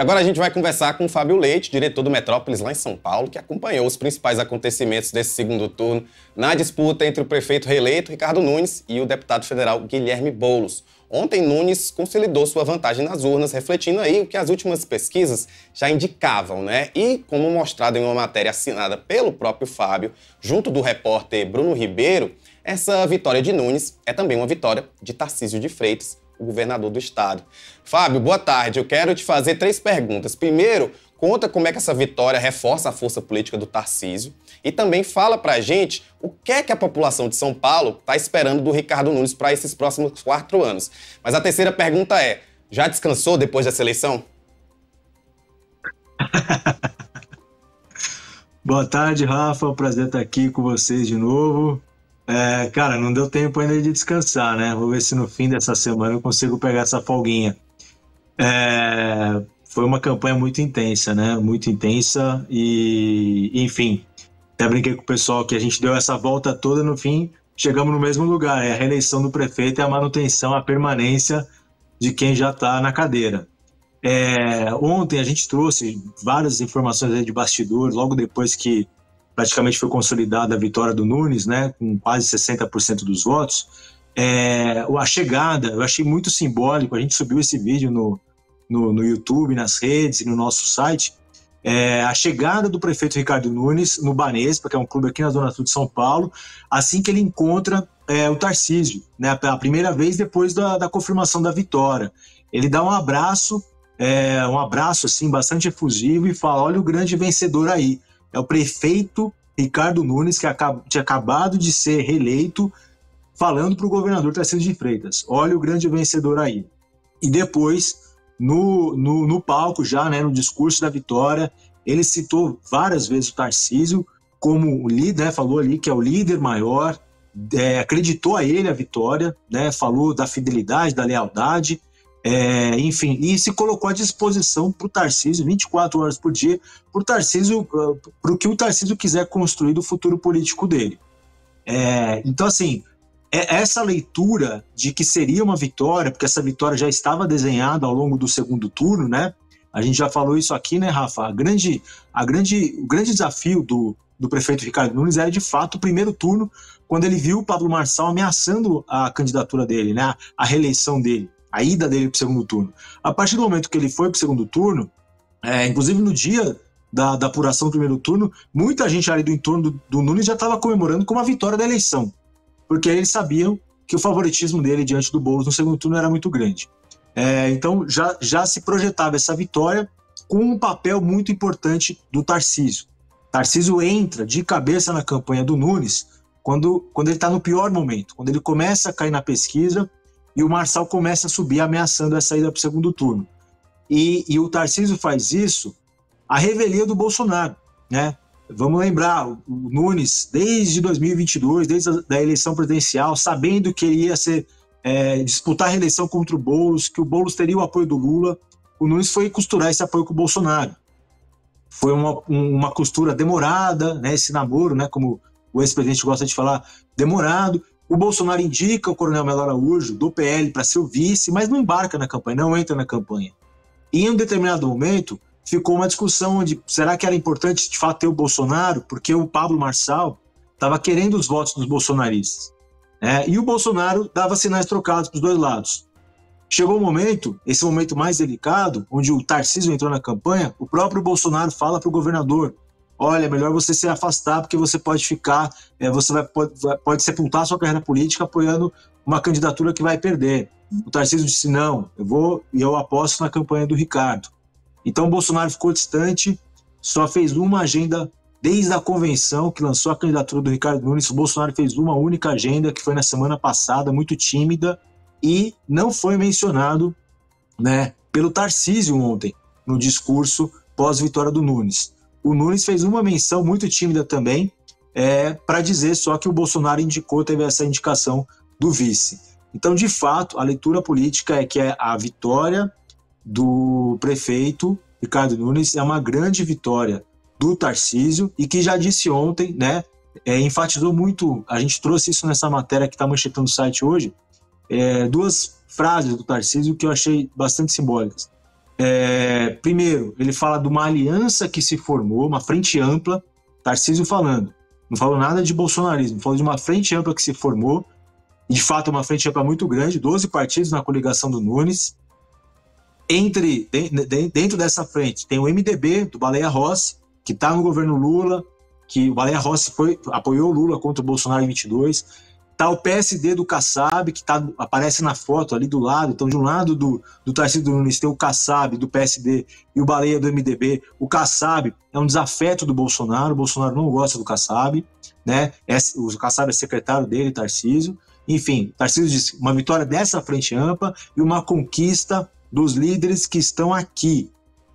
Agora a gente vai conversar com o Fábio Leite, diretor do Metrópolis lá em São Paulo, que acompanhou os principais acontecimentos desse segundo turno na disputa entre o prefeito reeleito, Ricardo Nunes, e o deputado federal Guilherme Boulos. Ontem, Nunes consolidou sua vantagem nas urnas, refletindo aí o que as últimas pesquisas já indicavam, né? E, como mostrado em uma matéria assinada pelo próprio Fábio, junto do repórter Bruno Ribeiro, essa vitória de Nunes é também uma vitória de Tarcísio de Freitas, o governador do estado. Fábio, boa tarde. Eu quero te fazer 3 perguntas. Primeiro, conta como é que essa vitória reforça a força política do Tarcísio e também fala pra gente o que é que a população de São Paulo está esperando do Ricardo Nunes para esses próximos 4 anos. Mas a terceira pergunta é, já descansou depois dessa eleição? Boa tarde, Rafa. É um prazer estar aqui com vocês de novo. Cara, não deu tempo ainda de descansar, né? Vou ver se no fim dessa semana eu consigo pegar essa folguinha. Foi uma campanha muito intensa, né? Muito intensa e, enfim, até brinquei com o pessoal que a gente deu essa volta toda, no fim, chegamos no mesmo lugar. É a reeleição do prefeito e a manutenção, a permanência de quem já está na cadeira. Ontem a gente trouxe várias informações aí de bastidores, logo depois que praticamente foi consolidada a vitória do Nunes, né, com quase 60% dos votos. A chegada, eu achei muito simbólico, a gente subiu esse vídeo no YouTube, nas redes e no nosso site, a chegada do prefeito Ricardo Nunes no Banespa, que é um clube aqui na Zona Sul de São Paulo, assim que ele encontra o Tarcísio, né, pela primeira vez depois da confirmação da vitória. Ele dá um abraço assim, bastante efusivo e fala, olha o grande vencedor aí. É o prefeito Ricardo Nunes, que tinha acabado de ser reeleito, falando para o governador Tarcísio de Freitas, olha o grande vencedor aí. E depois, no palco já, né, no discurso da vitória, ele citou várias vezes o Tarcísio como o líder, né, falou ali que é o líder maior, acreditou a ele a vitória, né, falou da fidelidade, da lealdade, enfim, e se colocou à disposição para o Tarcísio, 24 horas por dia, para o que o Tarcísio quiser construir do futuro político dele. Então, assim, essa leitura de que seria uma vitória, porque essa vitória já estava desenhada ao longo do segundo turno, né? A gente já falou isso aqui, né, Rafa? O grande desafio do prefeito Ricardo Nunes era, de fato, o primeiro turno, quando ele viu o Pablo Marçal ameaçando a candidatura dele, né? A reeleição dele, a ida dele para o segundo turno. A partir do momento que ele foi para o segundo turno, inclusive no dia da apuração do primeiro turno, muita gente ali do entorno do Nunes já estava comemorando como a vitória da eleição, porque eles sabiam que o favoritismo dele diante do Boulos no segundo turno era muito grande. Então já se projetava essa vitória com um papel muito importante do Tarcísio. Tarcísio entra de cabeça na campanha do Nunes quando ele está no pior momento, quando ele começa a cair na pesquisa e o Marçal começa a subir ameaçando a saída para o segundo turno. E o Tarcísio faz isso à revelia do Bolsonaro, né? Vamos lembrar, o Nunes, desde 2022, desde a eleição presidencial, sabendo que ele ia disputar a reeleição contra o Boulos, que o Boulos teria o apoio do Lula, o Nunes foi costurar esse apoio com o Bolsonaro. Foi uma costura demorada, né, esse namoro, né, como o ex-presidente gosta de falar, demorado. O Bolsonaro indica o Coronel Melo Araújo, do PL, para ser o vice, mas não embarca na campanha, não entra na campanha. E em um determinado momento, ficou uma discussão de será que era importante de fato ter o Bolsonaro, porque o Pablo Marçal estava querendo os votos dos bolsonaristas. E o Bolsonaro dava sinais trocados para os dois lados. Chegou um momento, esse momento mais delicado, onde o Tarcísio entrou na campanha, o próprio Bolsonaro fala para o governador, olha, é melhor você se afastar, porque você pode ficar, pode sepultar sua carreira política apoiando uma candidatura que vai perder. O Tarcísio disse, não, eu aposto na campanha do Ricardo. Então o Bolsonaro ficou distante, só fez uma agenda desde a convenção que lançou a candidatura do Ricardo Nunes. O Bolsonaro fez uma única agenda, que foi na semana passada, muito tímida, e não foi mencionado, né, pelo Tarcísio ontem, no discurso pós-vitória do Nunes. O Nunes fez uma menção muito tímida também, para dizer só que o Bolsonaro teve essa indicação do vice. Então, de fato, a leitura política é que a vitória do prefeito Ricardo Nunes é uma grande vitória do Tarcísio e que já disse ontem, né, enfatizou muito, a gente trouxe isso nessa matéria que está manchetando o site hoje, 2 frases do Tarcísio que eu achei bastante simbólicas. Primeiro, ele fala de uma aliança que se formou, uma frente ampla, Tarcísio falando, não falou nada de bolsonarismo, falou de uma frente ampla que se formou, e de fato é uma frente ampla muito grande, 12 partidos na coligação do Nunes. Dentro dessa frente tem o MDB, do Baleia Rossi, que está no governo Lula, que o Baleia Rossi apoiou o Lula contra o Bolsonaro em 22. Está o PSD do Kassab, que aparece na foto ali do lado. Então, de um lado do Tarcísio Nunes tem o Kassab do PSD e o Baleia do MDB. O Kassab é um desafeto do Bolsonaro. O Bolsonaro não gosta do Kassab, né? O Kassab é secretário dele, Tarcísio. Enfim, Tarcísio disse uma vitória dessa frente ampla e uma conquista dos líderes que estão aqui,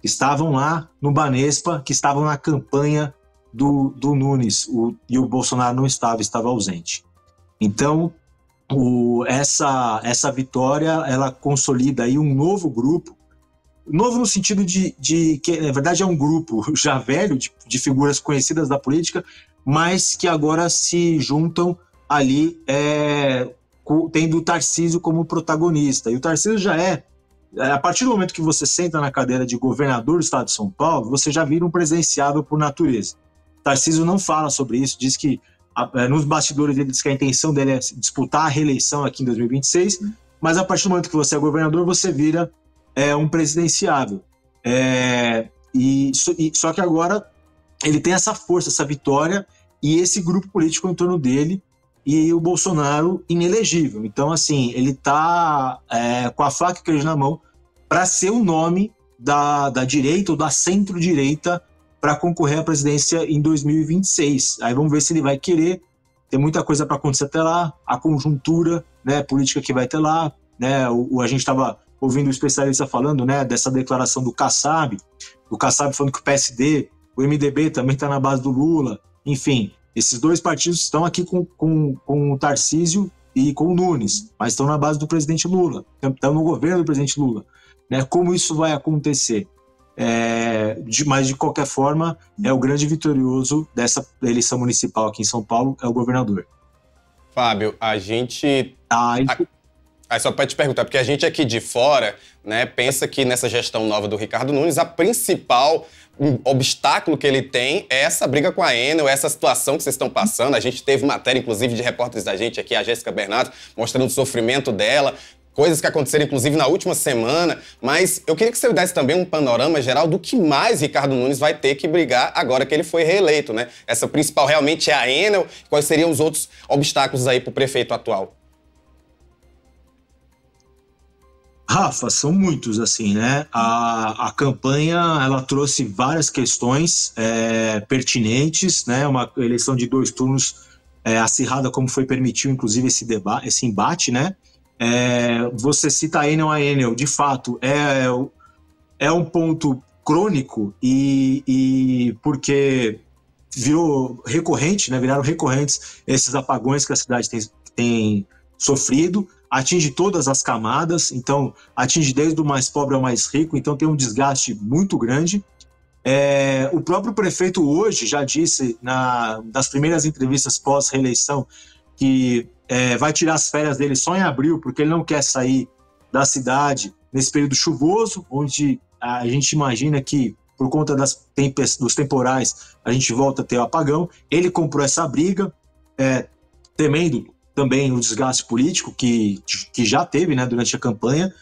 que estavam lá no Banespa, que estavam na campanha do Nunes, e o Bolsonaro não estava ausente. Então, essa vitória, ela consolida aí um novo grupo, novo no sentido de que, na verdade, é um grupo já velho, de figuras conhecidas da política, mas que agora se juntam ali, tendo o Tarcísio como protagonista. E o Tarcísio já a partir do momento que você senta na cadeira de governador do estado de São Paulo, você já vira um presidenciável por natureza. Tarcísio não fala sobre isso, diz que nos bastidores ele diz que a intenção dele é disputar a reeleição aqui em 2026, mas a partir do momento que você é governador, você vira um presidenciável. Só que agora ele tem essa força, essa vitória e esse grupo político em torno dele, e o Bolsonaro inelegível. Então, assim, ele está com a faca e o queijo na mão para ser o nome da direita ou da centro-direita para concorrer à presidência em 2026. Aí vamos ver se ele vai querer. Tem muita coisa para acontecer até lá, a conjuntura, né, política que vai ter lá, né, a gente estava ouvindo o especialista falando, né, dessa declaração do Kassab falando que o PSD, o MDB também está na base do Lula, enfim, esses dois partidos estão aqui com o Tarcísio e com o Nunes, mas estão na base do presidente Lula, estão no governo do presidente Lula, né, como isso vai acontecer? Mas de qualquer forma, o grande vitorioso dessa eleição municipal aqui em São Paulo é o governador. Fábio, a gente... Aí só para te perguntar, porque a gente aqui de fora, né, pensa que nessa gestão nova do Ricardo Nunes, a principal obstáculo que ele tem é essa briga com a Enel, essa situação que vocês estão passando. A gente teve matéria, inclusive, de repórteres da gente aqui, a Jéssica Bernardo, mostrando o sofrimento dela, coisas que aconteceram, inclusive, na última semana. Mas eu queria que você desse também um panorama geral do que mais Ricardo Nunes vai ter que brigar agora que ele foi reeleito, né? Essa principal realmente é a Enel. Quais seriam os outros obstáculos aí para o prefeito atual? Rafa, são muitos, assim, né? A campanha, ela trouxe várias questões pertinentes, né? Uma eleição de 2 turnos acirrada, como foi permitido, inclusive, esse embate, né? Você cita a Enel, de fato, é um ponto crônico e porque virou recorrente, né? Viraram recorrentes esses apagões que a cidade tem sofrido, atinge todas as camadas, então atinge desde o mais pobre ao mais rico, então tem um desgaste muito grande. O próprio prefeito hoje já disse, nas primeiras entrevistas pós-reeleição, que vai tirar as férias dele só em abril, porque ele não quer sair da cidade nesse período chuvoso, onde a gente imagina que, por conta dos temporais, a gente volta a ter o apagão. Ele comprou essa briga, temendo também o desgaste político que já teve, né, durante a campanha.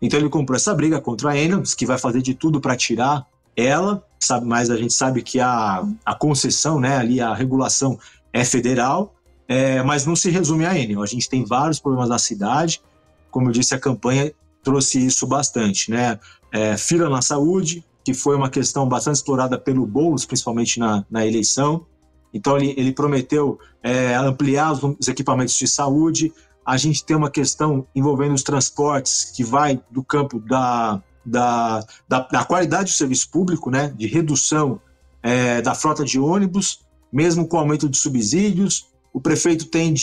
Então ele comprou essa briga contra a Enel, que vai fazer de tudo para tirar ela, mas a gente sabe que a concessão, né, ali a regulação é federal, mas não se resume a Enel. A gente tem vários problemas na cidade, como eu disse, a campanha trouxe isso bastante, né? Fila na saúde, que foi uma questão bastante explorada pelo Boulos, principalmente na eleição. Então ele prometeu ampliar os equipamentos de saúde. A gente tem uma questão envolvendo os transportes, que vai do campo da qualidade do serviço público, né? De redução da frota de ônibus, mesmo com o aumento de subsídios. O prefeito tem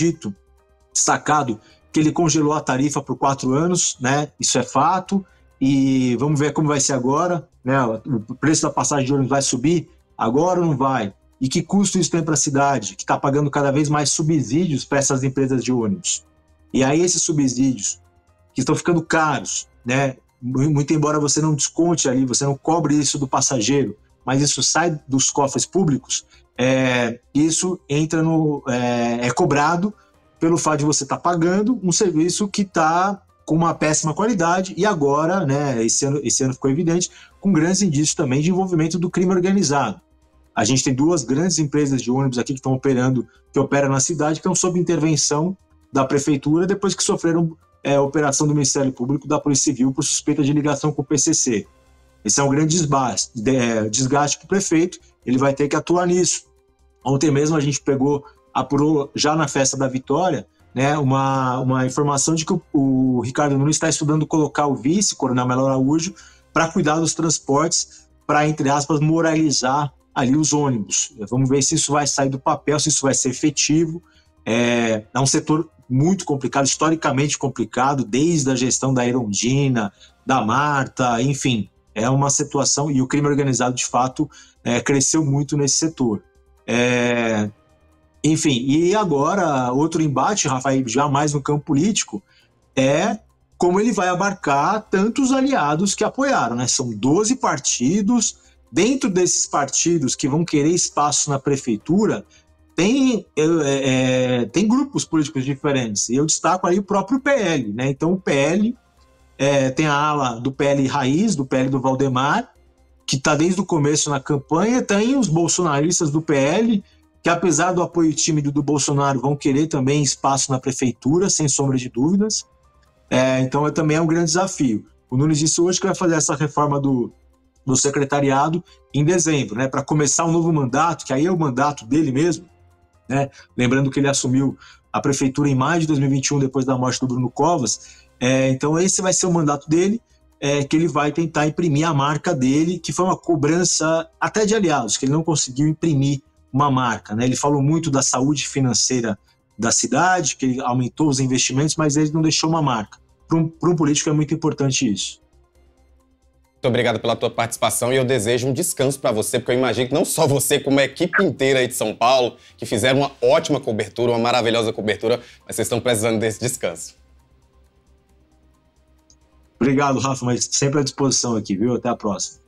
destacado que ele congelou a tarifa por 4 anos, né? Isso é fato, e vamos ver como vai ser agora, né? O preço da passagem de ônibus vai subir agora ou não vai? E que custo isso tem para a cidade, que está pagando cada vez mais subsídios para essas empresas de ônibus? E aí esses subsídios, que estão ficando caros, né? muito embora você não desconte ali, você não cobre isso do passageiro, mas isso sai dos cofres públicos, isso entra é cobrado pelo fato de você estar pagando um serviço que está com uma péssima qualidade e agora, né, esse ano ficou evidente, com grandes indícios também de envolvimento do crime organizado. A gente tem 2 grandes empresas de ônibus aqui que operam na cidade, que estão sob intervenção da prefeitura depois que sofreram operação do Ministério Público, da Polícia Civil, por suspeita de ligação com o PCC. Esse é um grande desgaste para o prefeito, ele vai ter que atuar nisso. Ontem mesmo a gente apurou já na festa da Vitória, né, uma informação de que o Ricardo Nunes está estudando colocar o vice, Coronel Melo Araújo, para cuidar dos transportes, para, entre aspas, moralizar ali os ônibus. Vamos ver se isso vai sair do papel, se isso vai ser efetivo. É um setor muito complicado, historicamente complicado, desde a gestão da Erundina, da Marta, enfim. É uma situação, e o crime organizado, de fato, cresceu muito nesse setor. Enfim, e agora, outro embate, Rafael, já mais no campo político, é como ele vai abarcar tantos aliados que apoiaram, né? São 12 partidos. Dentro desses partidos que vão querer espaço na prefeitura, tem grupos políticos diferentes. E eu destaco aí o próprio PL, né? Então o PL tem a ala do PL Raiz, do PL do Valdemar, que está desde o começo na campanha. Tem os bolsonaristas do PL, que apesar do apoio tímido do Bolsonaro, vão querer também espaço na prefeitura, sem sombra de dúvidas. Então também é um grande desafio. O Nunes disse hoje que vai fazer essa reforma do secretariado em dezembro, né, para começar um novo mandato, que aí é o mandato dele mesmo, né? Lembrando que ele assumiu a prefeitura em maio de 2021, depois da morte do Bruno Covas. Então esse vai ser o mandato dele, que ele vai tentar imprimir a marca dele, que foi uma cobrança até de aliados, que ele não conseguiu imprimir uma marca, né? Ele falou muito da saúde financeira da cidade, que ele aumentou os investimentos, mas ele não deixou uma marca. Para um político é muito importante isso. Muito obrigado pela tua participação e eu desejo um descanso para você, porque eu imagino que não só você, como a equipe inteira aí de São Paulo, que fizeram uma ótima cobertura, uma maravilhosa cobertura, mas vocês estão precisando desse descanso. Obrigado, Rafa, mas sempre à disposição aqui, viu? Até a próxima.